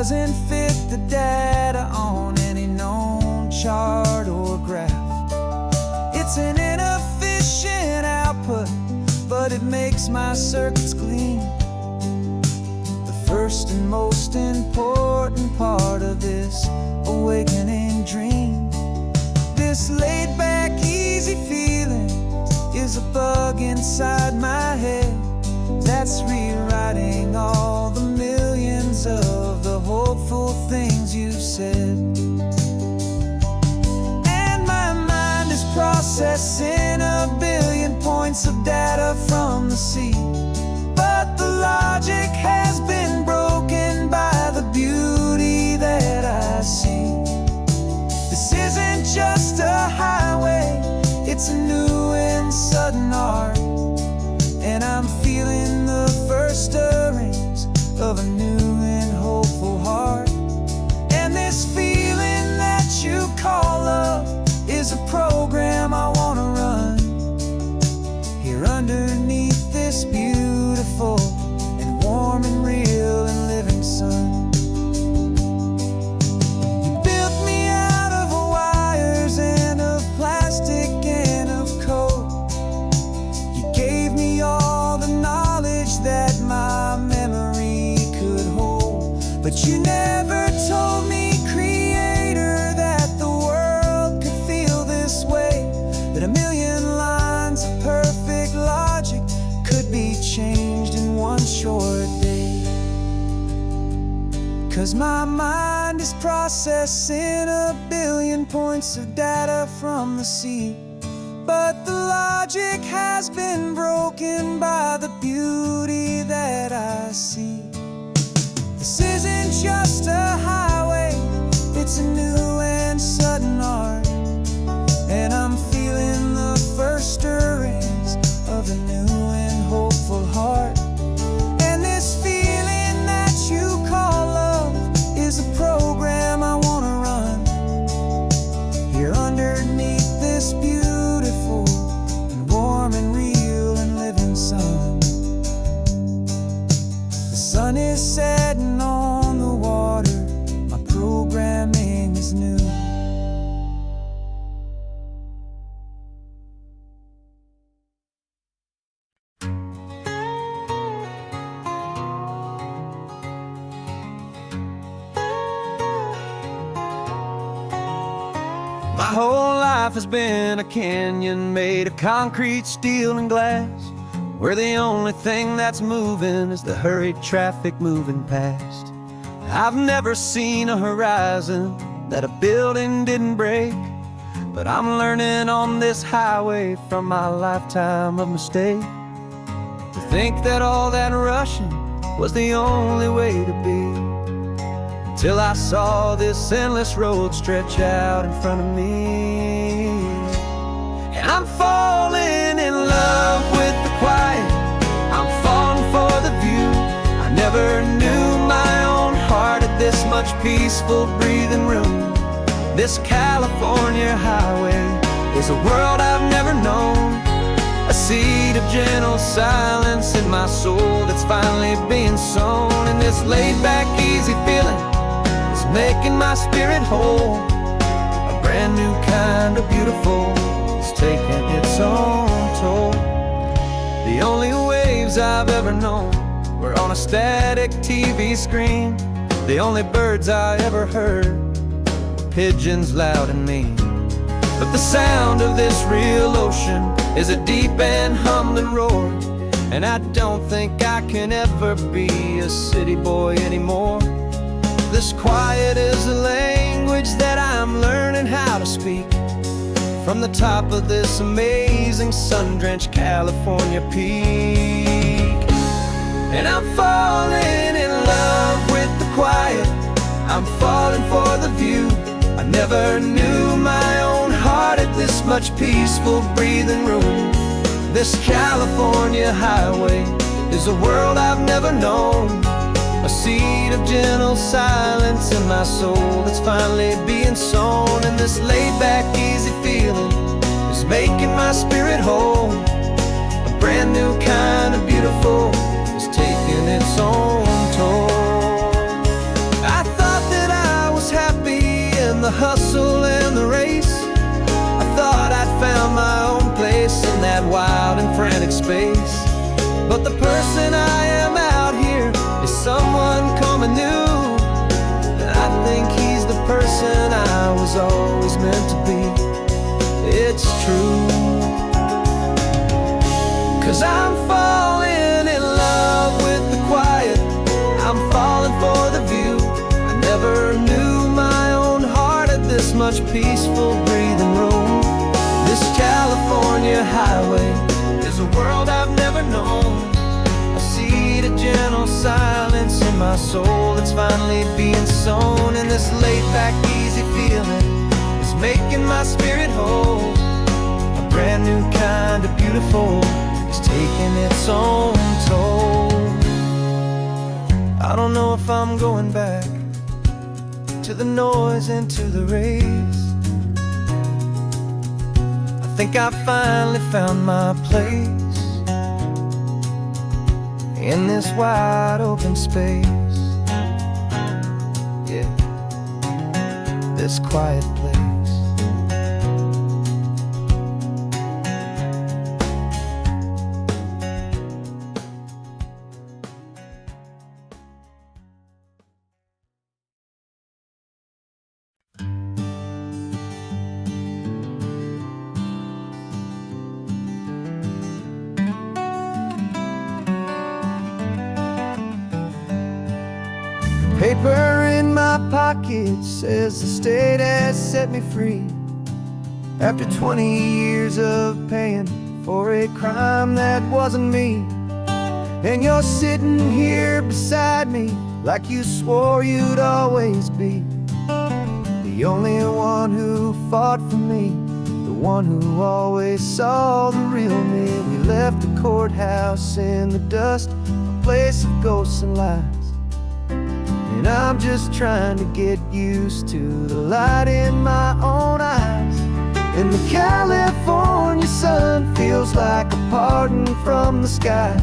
doesn't fit the data on any known chart or graph. It's an inefficient output, but it makes my circuits clean. The first and most important part of this awakening dream. This laid-back, easy feeling is a bug inside my head that's rewriting all the millions of the hopeful things you've said. And my mind is processing a billion points of data from the sea, but the logic has been broken by the beauty that I see. This isn't just a highway, it's a new and sudden art, and I'm feeling the first stirrings of a new and hopeful heart. And this feeling that you call love is a program I wanna run here underneath this beautiful and warm and real and living sun. You built me out of wires and of plastic and of code. You gave me all the knowledge that my memory could hold, but you never told me, Creator, that the world could feel this way, that a million lines of perfect logic could be changed in one short day. 'Cause my mind is processing a billion points of data from the sea, but the logic has been broken by the beauty that I see. This isn't just a highway, it's a new and sudden art, and I'm feeling the first stirrings of a new and hopeful heart. And this feeling that you call love is a program I wanna run here underneath this beautiful and warm and real and living sun. The sun is setting on the water, my programming is new. My whole life has been a canyon made of concrete, steel, and glass, where the only thing that's moving is the hurried traffic moving past. I've never seen a horizon that a building didn't break, but I'm learning on this highway from my lifetime of mistake to think that all that rushing was the only way to be, till I saw this endless road stretch out in front of me. And I'm falling in love with the quiet, I'm falling for the view. I never knew my own heart had this much peaceful breathing room. This California highway is a world I've never known, a seed of gentle silence in my soul that's finally being sown. And this laid-back, easy feeling is making my spirit whole. A brand new kind of beautiful is taking its own toll. The only waves I've ever known were on a static TV screen. The only birds I ever heard were pigeons loud and mean. But the sound of this real ocean is a deep and humbling roar, and I don't think I can ever be a city boy anymore. This quiet is a language that I'm learning how to speak from the top of this amazing sun-drenched California peak. And I'm falling in love with the quiet, I'm falling for the view. I never knew my own heart had this much peaceful breathing room. This California highway is a world I've never known, a seed of gentle silence in my soul that's finally being sown. And this laid-back, easy feeling is making my spirit whole. A brand new kind of beautiful is taking its own toll. I the hustle and the race, I thought I'd found my own place in that wild and frantic space. But the person I am out here is someone coming new, and I think he's the person I was always meant to be. It's true, 'cause I'm falling in love with the quiet, I'm falling for the view. I never knew my own heart had this much peaceful breathing room. This California highway is a world I've never known. I see the gentle silence in my soul that's finally being sown, and this laid-back easy feeling is making my spirit whole. A brand new kind of beautiful is taking its own toll. I don't know if I'm going back to the noise and to the race. I think I finally found my place in this wide open space. Yeah, this quiet place. Paper in my pocket says the state has set me free after 20 years of paying for a crime that wasn't me. And you're sitting here beside me like you swore you'd always be the only one who fought for me, the one who always saw the real me. We left the courthouse in the dust, a place of ghosts and lies. And I'm just trying to get used to the light in my own eyes. And the California sun feels like a pardon from the sky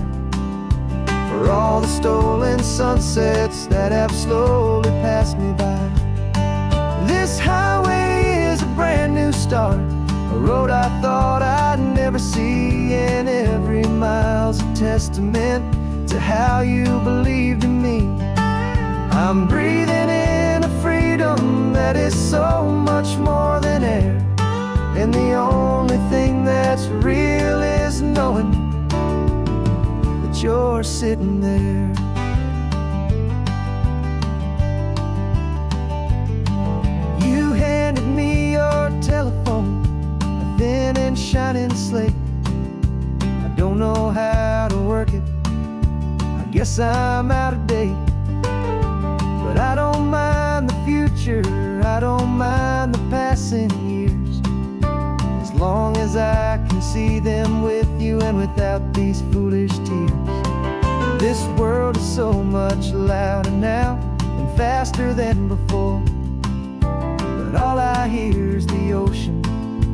for all the stolen sunsets that have slowly passed me by. This highway is a brand new start, a road I thought I'd never see, and every mile's a testament to how you believed in me. I'm breathing in a freedom that is so much more than air, and the only thing that's real is knowing that you're sitting there. You handed me your telephone, a thin and shining slate. I don't know how to work it, I guess I'm out of date. But I don't mind the future, I don't mind the passing years, as long as I can see them with you and without these foolish tears. This world is so much louder now and faster than before, but all I hear is the ocean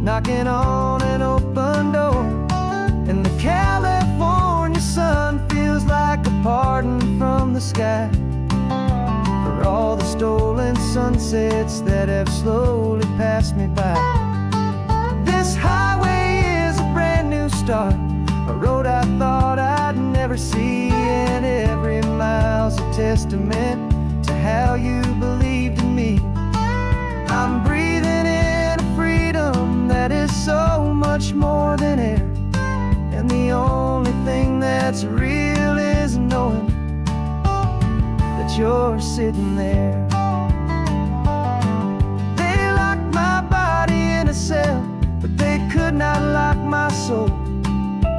knocking on an open door. And the California sun feels like a pardon from the sky for all the stolen sunsets that have slowly passed me by. This highway is a brand new start, a road I thought I'd never see, and every mile's a testament to how you believed in me. I'm breathing in a freedom that is so much more than air, and the only thing that's real is knowing that you're sitting there. They locked my body in a cell, but they could not lock my soul,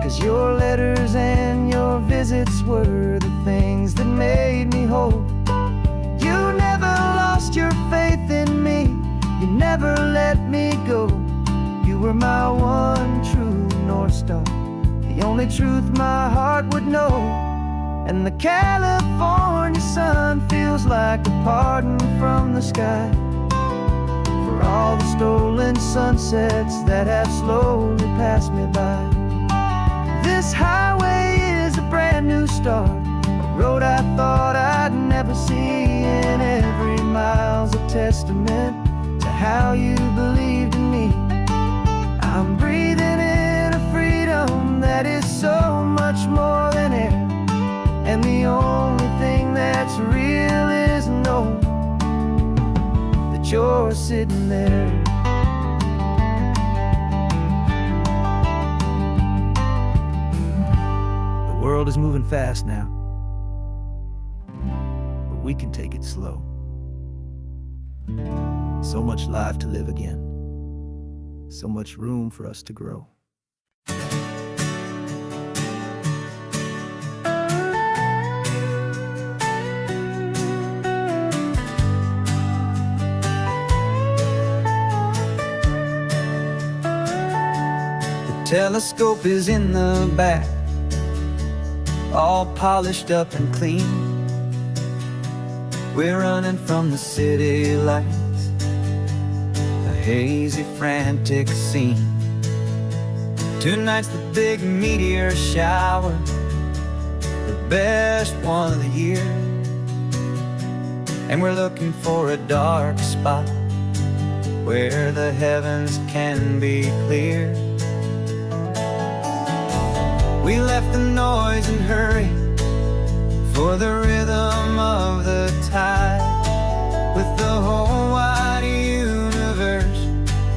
'cause your letters and your visits were the things that made me whole. You never lost your faith in me, you never let me go. You were my one true North Star, the only truth my heart would know. And the California sun feels like a pardon from the sky for all the stolen sunsets that have slowly passed me by. This highway is a brand new start, a road I thought I'd never see, and every mile's a testament to how you believed in me. I'm breathing in a freedom that is so much more than air, and the only thing that's real is knowing that you're sitting there. The world is moving fast now, but we can take it slow. So much life to live again, so much room for us to grow. The telescope is in the back, all polished up and clean. We're running from the city lights, a hazy, frantic scene. Tonight's the big meteor shower, the best one of the year. And we're looking for a dark spot where the heavens can be clear. We left the noise and hurry for the rhythm of the tide, with the whole wide universe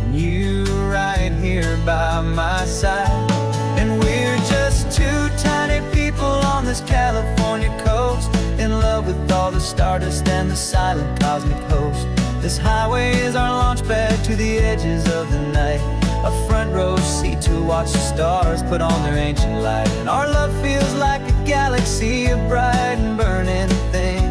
and you right here by my side. And we're just two tiny people on this California coast, in love with all the stardust and the silent cosmic host. This highway is our launch pad to the edges of the night, a front row seat to watch the stars put on their ancient light. And our love feels like a galaxy, a bright and burning thing,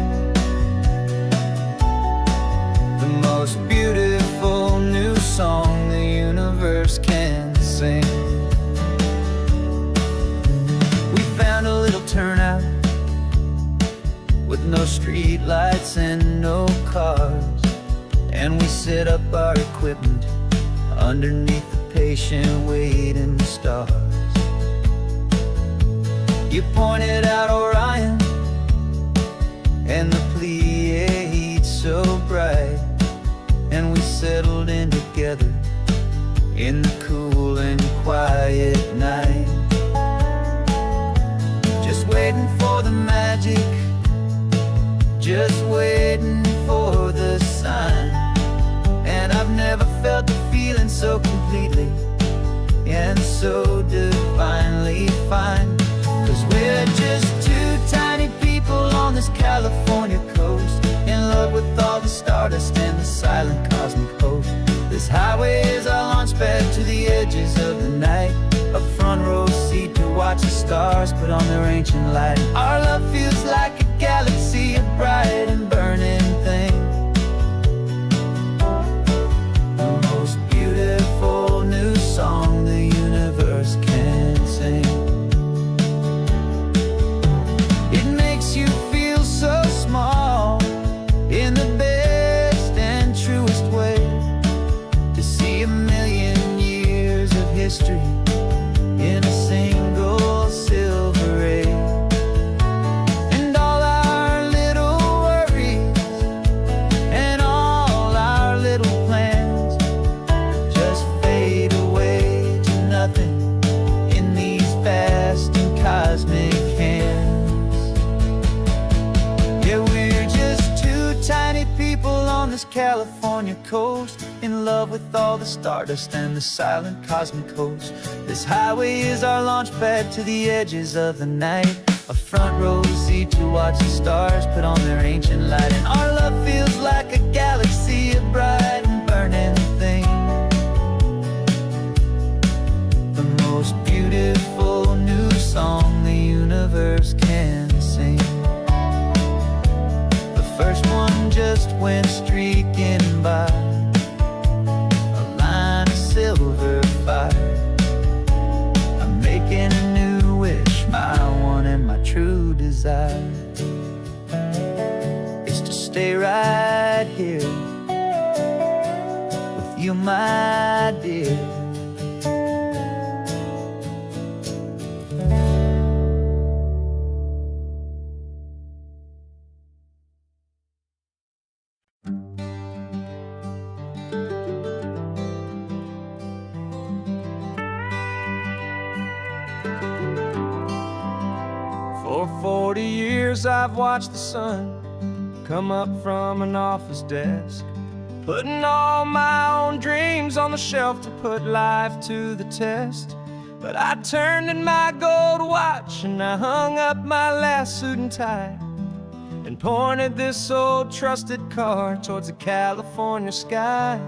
the most beautiful new song the universe can sing. We found a little turnout with no street lights and no cars, and we set up our equipment underneath the patient waiting stars. You pointed out Orion and the Pleiades so bright, and we settled in together in the cool and quiet night, just waiting for the magic, just waiting for the sign. And I've never felt the feeling so completely and so divinely fine, 'cause we're just two tiny people on this California coast, in love with all the stardust and the silent cosmic host. This highway is our launch pad to the edges of the night, a front row seat to watch the stars put on their ancient light. Our love feels like a galaxy, a bright and burning thing, the most beautiful new song the universe can sing. It makes you feel so small in the best and truest way, to see a million years of history in a single silver ray. And all our little worries and all our little plans just fade away to nothing in these vast and cosmic hands. Yeah, we're just two tiny people on this California coast, in love with all the stardust and the silent cosmic host. This highway is our launch pad to the edges of the night, a front row seat to watch the stars put on their ancient light. And our love feels like a galaxy, a bright and burning thing, the most beautiful new song the universe can sing. The first one just went streaking by, a line of silver fire. I'm making a new wish, my one and my true desire is to stay right here with you, my dear. For 40 years I've watched the sun come up from an office desk, putting all my own dreams on the shelf to put life to the test. But I turned in my gold watch and I hung up my last suit and tie, and pointed this old trusted car towards the California sky.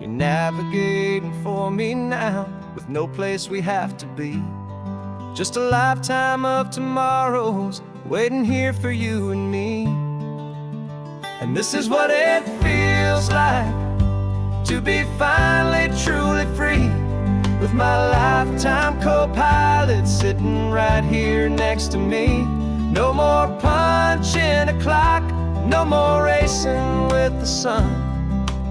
You're navigating for me now, with no place we have to be. Just a lifetime of tomorrows waiting here for you and me. And this is what it feels like to be finally truly free, with my lifetime co-pilot sitting right here next to me. No more punching a clock, no more racing with the sun.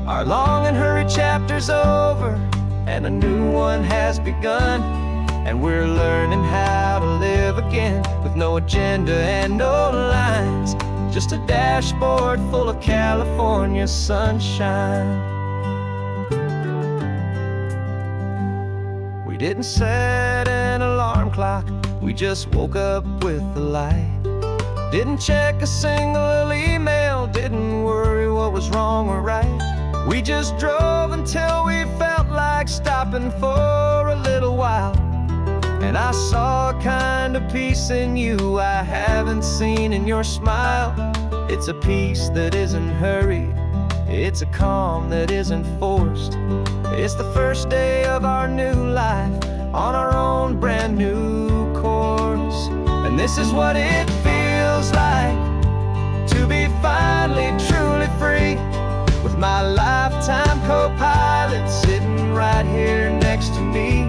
Our long and hurried chapter's over, and a new one has begun. And we're learning how to live again, with no agenda and no lines, just a dashboard full of California sunshine. We didn't set an alarm clock, we just woke up with the light. Didn't check a single email, didn't worry what was wrong or right. We just drove until we felt like stopping for a little while. And I saw a kind of peace in you I haven't seen in your smile. It's a peace that isn't hurried, it's a calm that isn't forced. It's the first day of our new life on our own brand new course. And this is what it feels like to be finally truly free, with my lifetime co-pilot sitting right here next to me.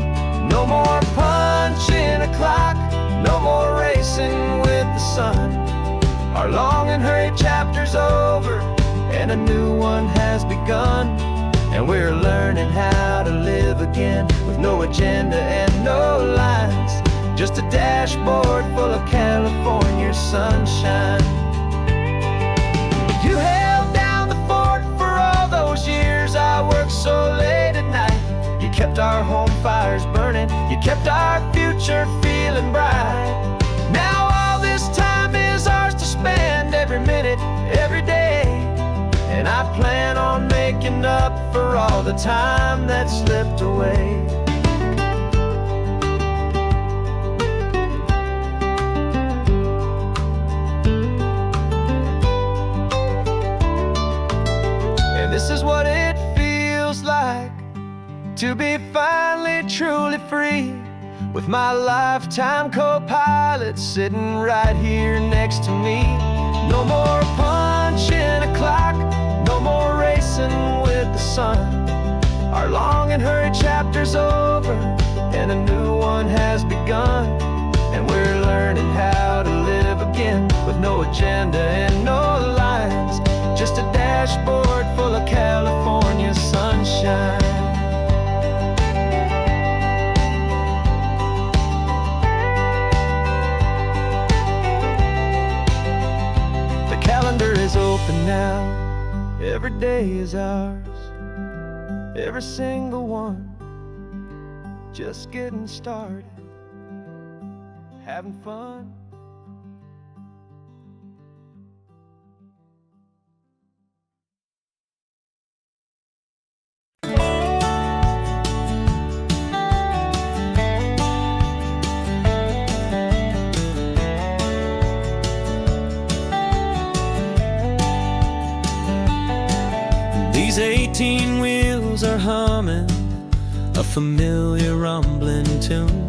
No more punching a clock, no more racing with the sun. Our long and hurried chapter's over, and a new one has begun. And we're learning how to live again, with no agenda and no lines, just a dashboard full of California sunshine. You held down the fort for all those years I worked so late at night. You kept our home fires burning, you kept our future feeling bright. Now all this time is ours to spend, every minute, every day. And I plan on making up for all the time that slipped away. And this is what it feels like to be finally truly free, with my lifetime co-pilot sitting right here next to me. No more punching a clock, no more racing with the sun. Our long and hurried chapter's over, and a new one has begun. And we're learning how to live again, with no agenda and no lines, just a dashboard full of California sunshine. Calendar is open now, every day is ours, every single one, just getting started, having fun. These 18 wheels are humming a familiar rumbling tune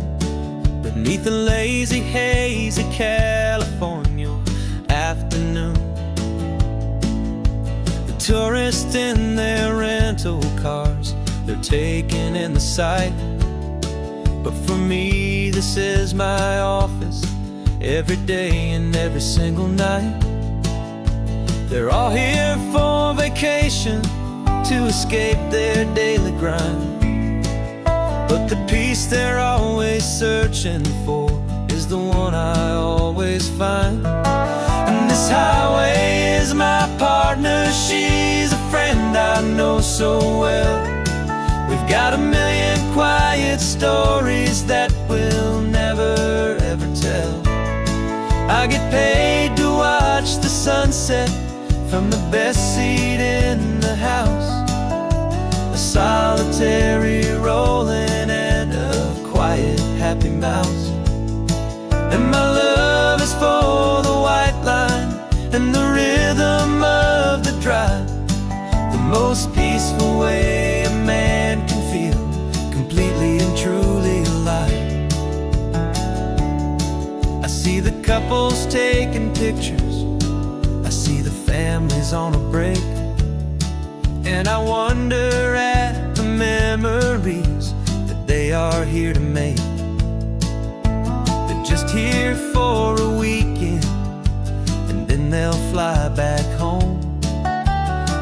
beneath the lazy, hazy California afternoon. The tourists in their rental cars, they're taking in the sight. But for me, this is my office, every day and every single night. They're all here for vacation, to escape their daily grind. But the peace they're always searching for is the one I always find. And this highway is my partner, she's a friend I know so well. We've got a million quiet stories that we'll never ever tell. I get paid to watch the sunset from the best seat in the house. A solitary rolling and a quiet happy mouse. And my love is for the white line and the rhythm of the drive, the most peaceful way a man can feel completely and truly alive. I see the couples taking pictures, I see the families on a break, and I wonder at the memories that they are here to make. They're just here for a weekend and then they'll fly back home,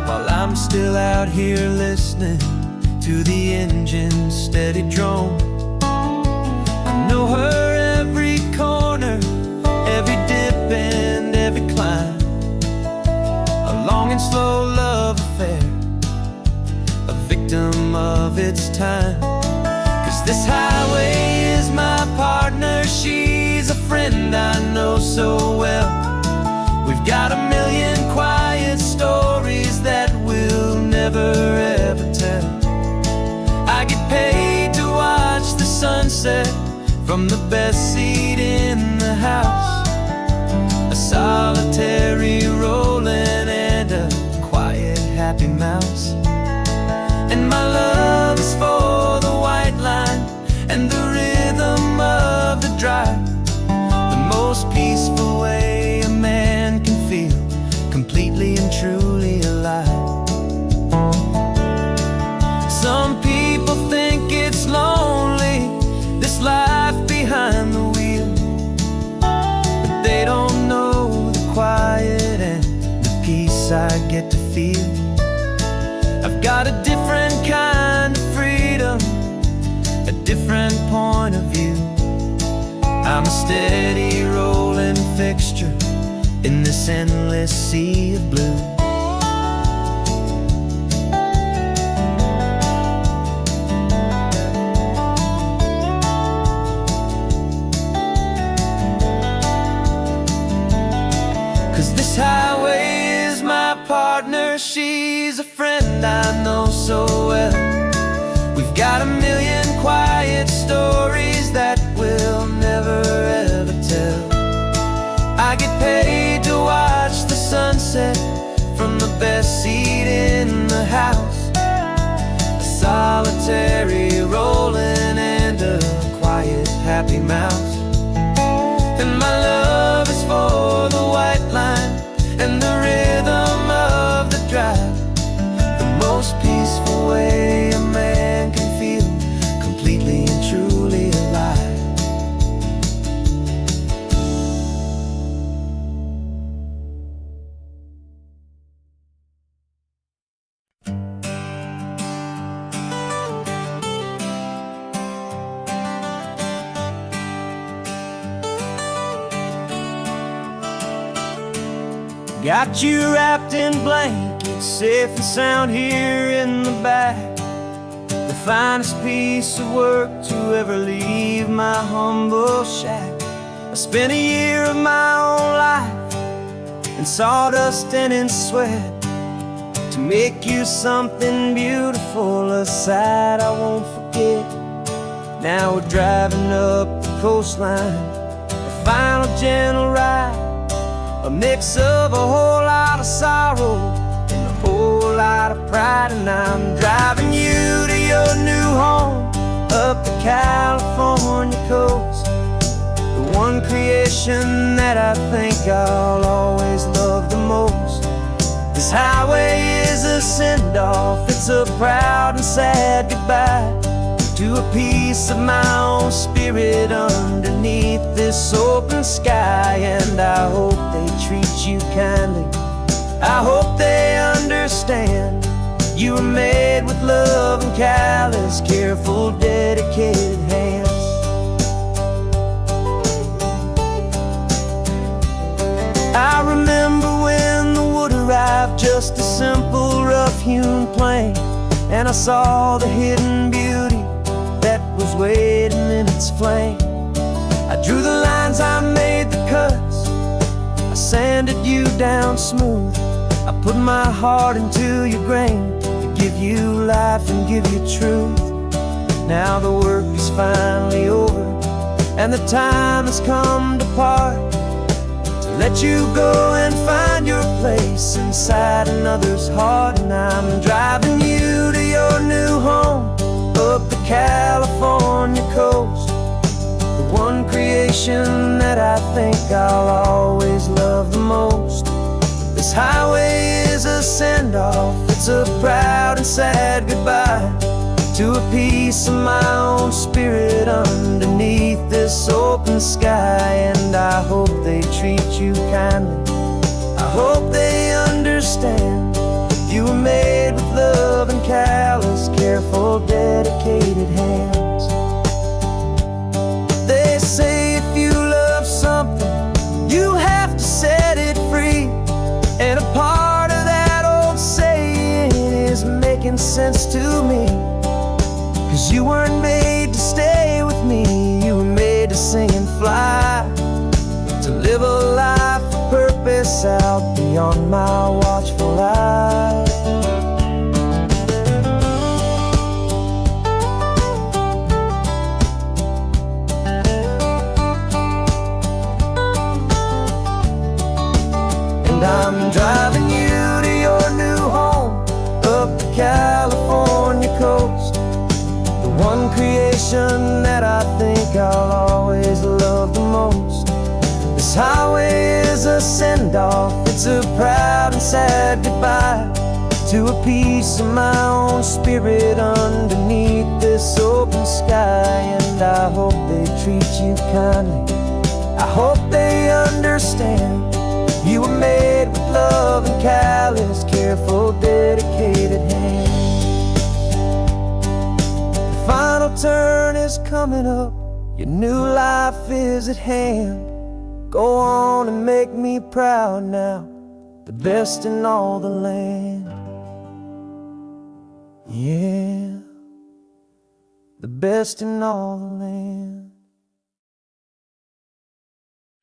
while I'm still out here listening to the engine's steady drone. I know her every corner, every dip and every climb, a long and slow love affair, a victim of its time. 'Cause this highway is my partner, she's a friend I know so well. We've got a million quiet stories that we'll never ever tell. I get paid to watch the sunset from the best seat in the house. A solitary rolling and a quiet happy mouse. And my love is for the white line and the rhythm of the drive, the most peaceful way a man can feel completely and truly alive. Some people think it's lonely, this life behind the wheel, but they don't know the quiet and the peace I get to feel. I've got a different kind of freedom, a different point of view. I'm a steady rolling fixture in this endless sea of blue. 'Cause this highway is my partner, she's a friend I know so well. We've got a million quiet stories that we'll never ever tell. I get paid to watch the sunset from the best seat in the house. A solitary rolling and a quiet happy mouse. And my love is for the white line and the rhythm of the drive, the most peaceful way a man can feel completely and truly alive. Got you wrapped in blankets, safe and sound here in the back. The finest piece of work to ever leave my humble shack. I spent a year of my own life in sawdust and in sweat to make you something beautiful, a sight I won't forget. Now we're driving up the coastline, a final gentle ride, a mix of a whole lot of sorrow and a whole lot of pride. And I'm driving you to your new home up the California coast, the one creation that I think I'll always love the most. This highway is a send-off, it's a proud and sad goodbye to a piece of my own spirit underneath this open sky. And I hope they treat you kindly, I hope they understand you were made with love and callous, careful, dedicated hands. I remember when the wood arrived, just a simple rough-hewn plank, and I saw the hidden beauty that was waiting in its flame. I drew the lines, I made the cuts, handed you down smooth. I put my heart into your grain to give you life and give you truth. Now the work is finally over, and the time has come to part, to let you go and find your place inside another's heart. And I'm driving you to your new home, up the California coast, the one creation that I think I'll always love the most. This highway is a send-off, it's a proud and sad goodbye to a piece of my own spirit underneath this open sky. And I hope they treat you kindly, I hope they understand. You were made with love and callous, careful, dedicated hands. They say if you love something, you have to set it free. And a part of that old saying is making sense to me. 'Cause you weren't made to stay with me, you were made to sing and fly, to live a life of purpose out beyond my watchful eye. And I'm driving you to your new home, up the California coast, one creation that I think I'll always love the most. This highway is a send-off, it's a proud and sad goodbye to a piece of my own spirit underneath this open sky. And I hope they treat you kindly, I hope they understand. You were made with love and callous, careful, dedicated hands. Final turn is coming up, your new life is at hand. Go on and make me proud now, the best in all the land. Yeah, the best in all the land.